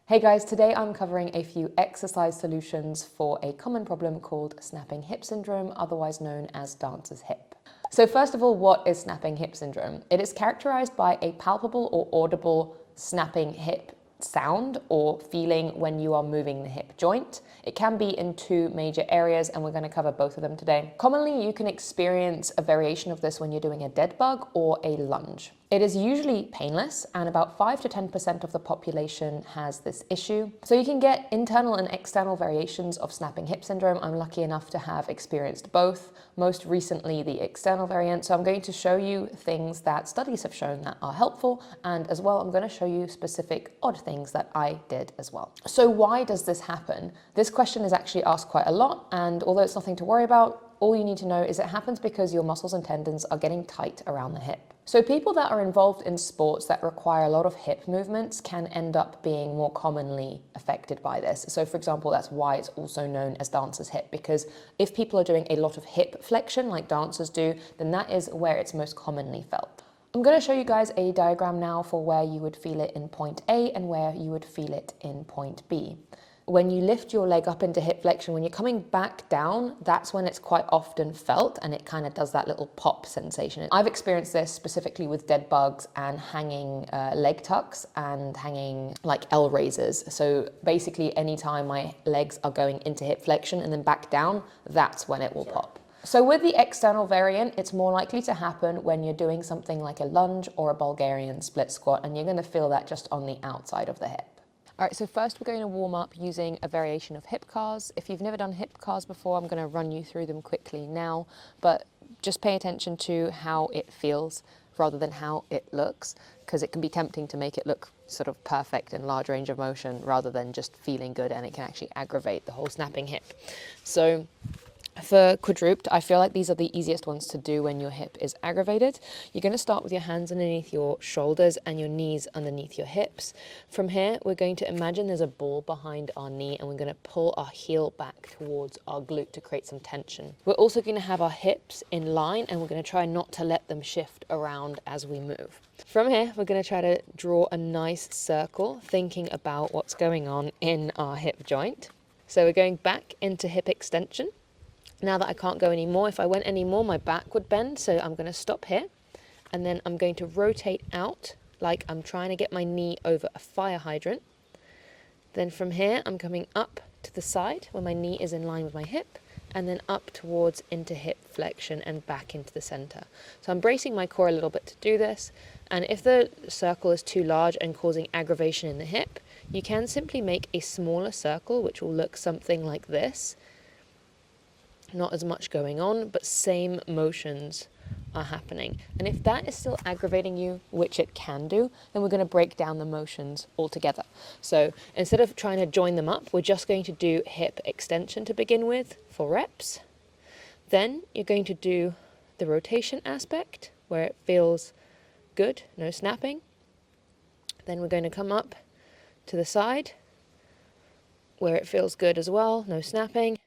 Hey guys, today I'm covering a few exercise solutions for a common problem called snapping hip syndrome, otherwise known as dancer's hip. So first of all, what is snapping hip syndrome? It is characterized by a palpable or audible snapping hip sound or feeling when you are moving the hip joint. It can be in two major areas and we're going to cover both of them today. Commonly, you can experience a variation of this when you're doing a dead bug or a lunge. It is usually painless and about 5 to 10% of the population has this issue. So you can get internal and external variations of snapping hip syndrome. I'm lucky enough to have experienced both, most recently the external variant. So I'm going to show you things that studies have shown that are helpful, and as well I'm going to show you specific odd things that I did as well. So why does this happen? This question is actually asked quite a lot, and although it's nothing to worry about, all you need to know is it happens because your muscles and tendons are getting tight around the hip. So people that are involved in sports that require a lot of hip movements can end up being more commonly affected by this. So for example, that's why it's also known as dancer's hip, because if people are doing a lot of hip flexion like dancers do, then that is where it's most commonly felt. I'm going to show you guys a diagram now for where you would feel it in point A and where you would feel it in point B. When you lift your leg up into hip flexion, when you're coming back down, that's when it's quite often felt and it kind of does that little pop sensation. I've experienced this specifically with dead bugs and hanging leg tucks and hanging like L raisers. So basically anytime my legs are going into hip flexion and then back down, that's when it will pop. So with the external variant, it's more likely to happen when you're doing something like a lunge or a Bulgarian split squat, and you're going to feel that just on the outside of the hip. All right, so first we're going to warm up using a variation of hip cars. If you've never done hip cars before, I'm going to run you through them quickly now, but just pay attention to how it feels rather than how it looks, because it can be tempting to make it look sort of perfect and large range of motion rather than just feeling good, and it can actually aggravate the whole snapping hip. So for quadruped, I feel like these are the easiest ones to do when your hip is aggravated. You're going to start with your hands underneath your shoulders and your knees underneath your hips. From here, we're going to imagine there's a ball behind our knee and we're going to pull our heel back towards our glute to create some tension. We're also going to have our hips in line and we're going to try not to let them shift around as we move. From here, we're going to try to draw a nice circle, thinking about what's going on in our hip joint. So we're going back into hip extension. Now that I can't go anymore, if I went anymore, my back would bend. So I'm going to stop here and then I'm going to rotate out like I'm trying to get my knee over a fire hydrant. Then from here, I'm coming up to the side where my knee is in line with my hip, and then up towards into hip flexion and back into the center. So I'm bracing my core a little bit to do this. And if the circle is too large and causing aggravation in the hip, you can simply make a smaller circle, which will look something like this. Not as much going on, but same motions are happening. And if that is still aggravating you, which it can do, then we're going to break down the motions altogether. So instead of trying to join them up, we're just going to do hip extension to begin with for reps. Then you're going to do the rotation aspect where it feels good, no snapping. Then we're going to come up to the side where it feels good as well, no snapping.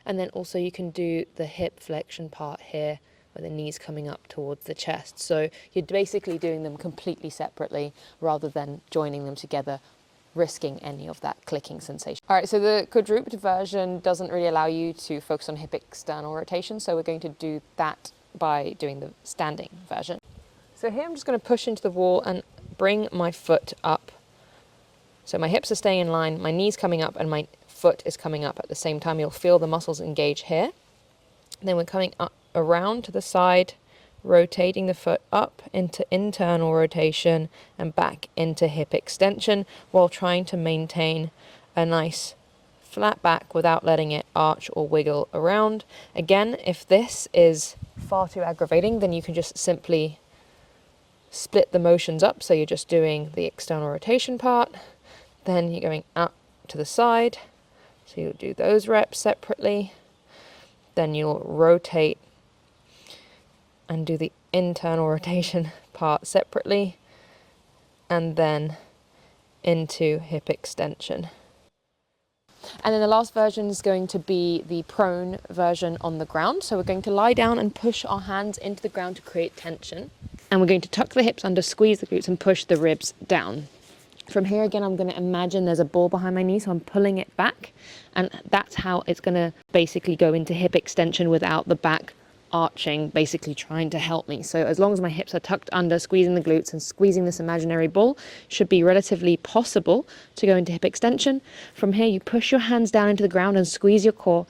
And then also you can do the hip flexion part here where the knee's coming up towards the chest. So you're basically doing them completely separately rather than joining them together, risking any of that clicking sensation. All right, so the quadruped version doesn't really allow you to focus on hip external rotation. So we're going to do that by doing the standing version. So here I'm just going to push into the wall and bring my foot up. So my hips are staying in line, my knee's coming up and my foot is coming up at the same time. You'll feel the muscles engage here. Then we're coming up around to the side, rotating the foot up into internal rotation and back into hip extension while trying to maintain a nice flat back without letting it arch or wiggle around. Again, if this is far too aggravating, then you can just simply split the motions up. So you're just doing the external rotation part, then you're going up to the side. So you'll do those reps separately, then you'll rotate and do the internal rotation part separately, and then into hip extension. And then the last version is going to be the prone version on the ground. So we're going to lie down and push our hands into the ground to create tension. And we're going to tuck the hips under, squeeze the glutes and push the ribs down. From here again, I'm going to imagine there's a ball behind my knee, so I'm pulling it back, and that's how it's going to basically go into hip extension without the back arching, basically trying to help me. So as long as my hips are tucked under, squeezing the glutes and squeezing this imaginary ball, should be relatively possible to go into hip extension. From here, you push your hands down into the ground and squeeze your core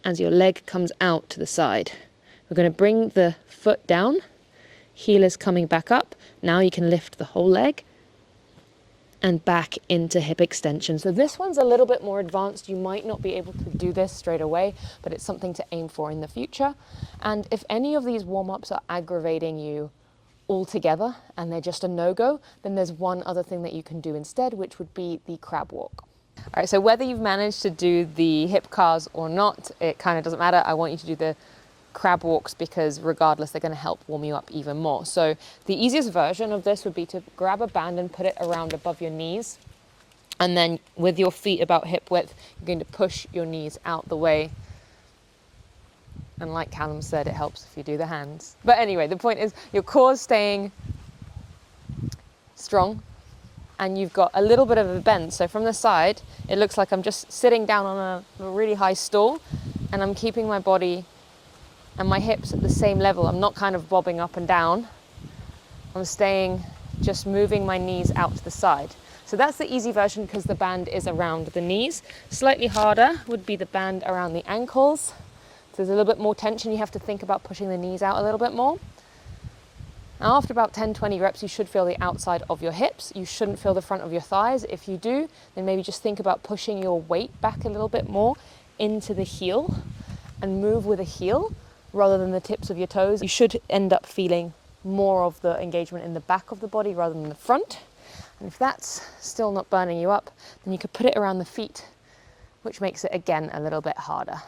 as your leg comes out to the side. We're going to bring the foot down, heel is coming back up. Now you can lift the whole leg and back into hip extension. So this one's a little bit more advanced. You might not be able to do this straight away, but it's something to aim for in the future. And if any of these warm-ups are aggravating you altogether and they're just a no-go, then there's one other thing that you can do instead, which would be the crab walk. All right, so whether you've managed to do the hip cars or not, it kind of doesn't matter. I want you to do the crab walks because regardless, they're going to help warm you up even more. So the easiest version of this would be to grab a band and put it around above your knees. And then with your feet about hip width, you're going to push your knees out the way. And like Callum said, it helps if you do the hands. But anyway, the point is your core's staying strong and you've got a little bit of a bend. So from the side, it looks like I'm just sitting down on a really high stool and I'm keeping my body and my hips at the same level. I'm not kind of bobbing up and down. I'm staying, just moving my knees out to the side. So that's the easy version because the band is around the knees. Slightly harder would be the band around the ankles. So there's a little bit more tension. You have to think about pushing the knees out a little bit more. Now after about 10-20 reps, you should feel the outside of your hips. You shouldn't feel the front of your thighs. If you do, then maybe just think about pushing your weight back a little bit more into the heel and move with the heel rather than the tips of your toes. You should end up feeling more of the engagement in the back of the body rather than the front. And if that's still not burning you up, then you could put it around the feet, which makes it again a little bit harder.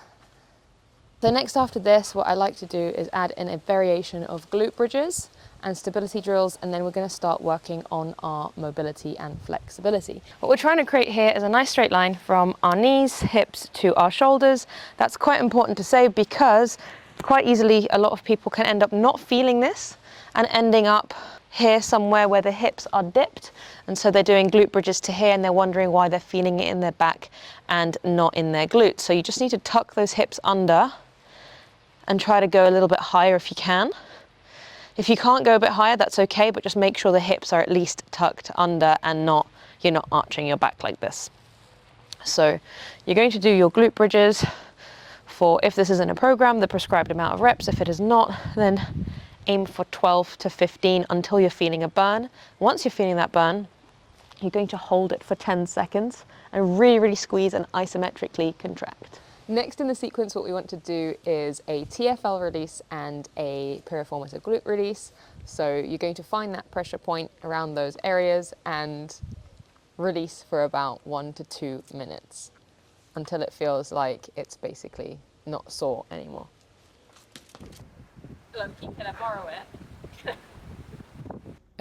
So next after this, what I like to do is add in a variation of glute bridges and stability drills, and then we're going to start working on our mobility and flexibility. What we're trying to create here is a nice straight line from our knees, hips to our shoulders. That's quite important to say because quite easily a lot of people can end up not feeling this and ending up here somewhere where the hips are dipped, and so they're doing glute bridges to here and they're wondering why they're feeling it in their back and not in their glutes. So you just need to tuck those hips under and try to go a little bit higher if you can. If you can't go a bit higher, that's okay, but just make sure the hips are at least tucked under and you're not arching your back like this. So you're going to do your glute bridges for, if this isn't a program, the prescribed amount of reps. If it is not, then aim for 12 to 15 until you're feeling a burn. Once you're feeling that burn, you're going to hold it for 10 seconds and really, really squeeze and isometrically contract. Next in the sequence, what we want to do is a TFL release and a piriformis glute release. So you're going to find that pressure point around those areas and release for about 1 to 2 minutes until it feels like it's basically not sore anymore. Can I borrow it?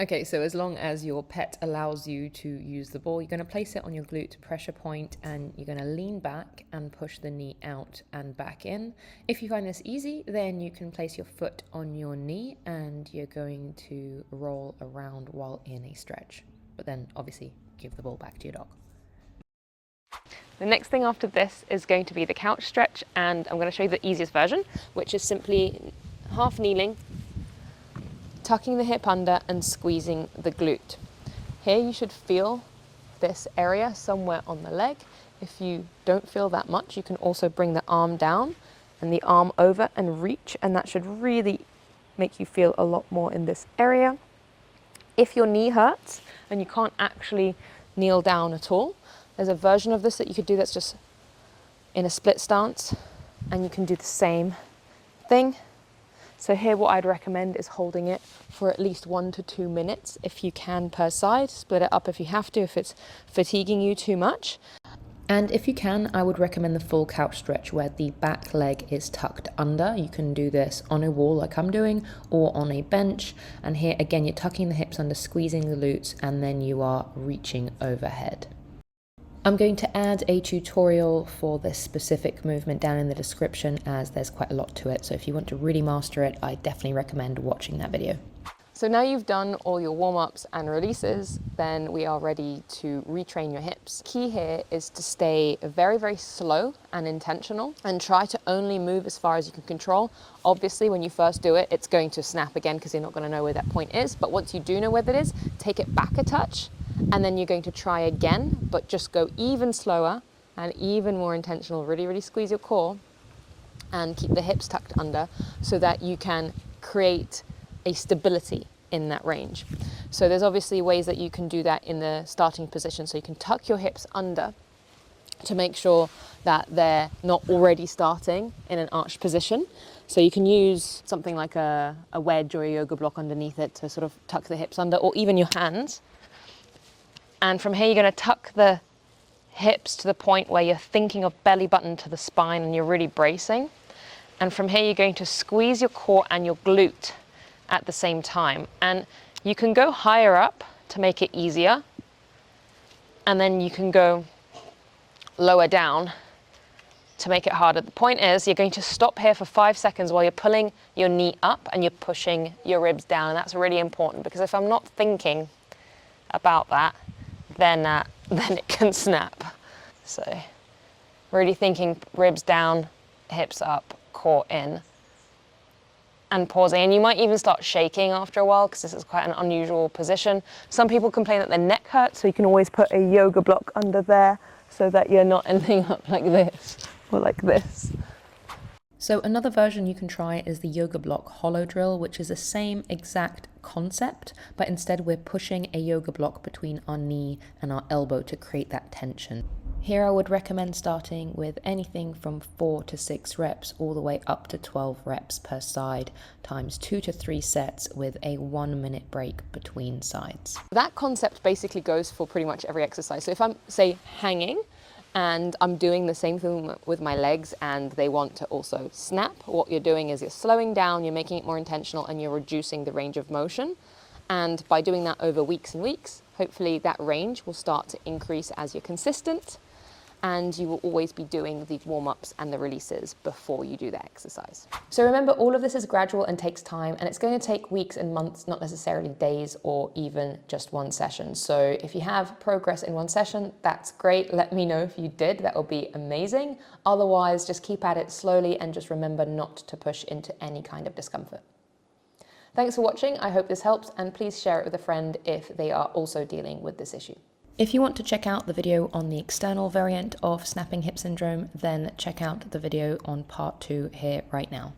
Okay, so as long as your pet allows you to use the ball, you're going to place it on your glute pressure point and you're going to lean back and push the knee out and back in. If you find this easy, then you can place your foot on your knee and you're going to roll around while in a stretch. But then obviously give the ball back to your dog. The next thing after this is going to be the couch stretch, and I'm going to show you the easiest version, which is simply half kneeling, tucking the hip under and squeezing the glute. Here you should feel this area somewhere on the leg. If you don't feel that much, you can also bring the arm down and the arm over and reach, and that should really make you feel a lot more in this area. If your knee hurts and you can't actually kneel down at all, there's a version of this that you could do that's just in a split stance, and you can do the same thing. So here what I'd recommend is holding it for at least 1 to 2 minutes if you can per side. Split it up if you have to, if it's fatiguing you too much. And if you can, I would recommend the full couch stretch where the back leg is tucked under. You can do this on a wall like I'm doing, or on a bench. And here again, you're tucking the hips under, squeezing the glutes, and then you are reaching overhead. I'm going to add a tutorial for this specific movement down in the description, as there's quite a lot to it. So if you want to really master it, I definitely recommend watching that video. So now you've done all your warm-ups and releases, then we are ready to retrain your hips. Key here is to stay very, very slow and intentional and try to only move as far as you can control. Obviously, when you first do it, it's going to snap again because you're not going to know where that point is. But once you do know where that is, take it back a touch, and then you're going to try again, but just go even slower and even more intentional. Really, really squeeze your core and keep the hips tucked under so that you can create a stability in that range. So there's obviously ways that you can do that in the starting position. So you can tuck your hips under to make sure that they're not already starting in an arched position. So you can use something like a wedge or a yoga block underneath it to sort of tuck the hips under, or even your hands. And from here, you're going to tuck the hips to the point where you're thinking of belly button to the spine and you're really bracing. And from here, you're going to squeeze your core and your glute at the same time. And you can go higher up to make it easier. And then you can go lower down to make it harder. The point is, you're going to stop here for 5 seconds while you're pulling your knee up and you're pushing your ribs down. And that's really important, because if I'm not thinking about that, then it can snap. So really thinking ribs down, hips up, core in, and pausing. And you might even start shaking after a while because this is quite an unusual position. Some people complain that their neck hurts, so you can always put a yoga block under there so that you're not ending up like this or like this. So another version you can try is the yoga block hollow drill, which is the same exact concept, but instead we're pushing a yoga block between our knee and our elbow to create that tension. Here I would recommend starting with anything from 4 to 6 reps all the way up to 12 reps per side, times 2 to 3 sets with a 1-minute break between sides. That concept basically goes for pretty much every exercise. So if I'm, say, hanging and I'm doing the same thing with my legs and they want to also snap, what you're doing is you're slowing down, you're making it more intentional, and you're reducing the range of motion. And by doing that over weeks and weeks, hopefully that range will start to increase as you're consistent, and you will always be doing the warm-ups and the releases before you do the exercise. So remember, all of this is gradual and takes time, and it's going to take weeks and months, not necessarily days or even just one session. So if you have progress in one session, that's great. Let me know if you did. That will be amazing. Otherwise, just keep at it slowly and just remember not to push into any kind of discomfort. Thanks for watching. I hope this helps, and please share it with a friend if they are also dealing with this issue. If you want to check out the video on the external variant of snapping hip syndrome, then check out the video on part 2 here right now.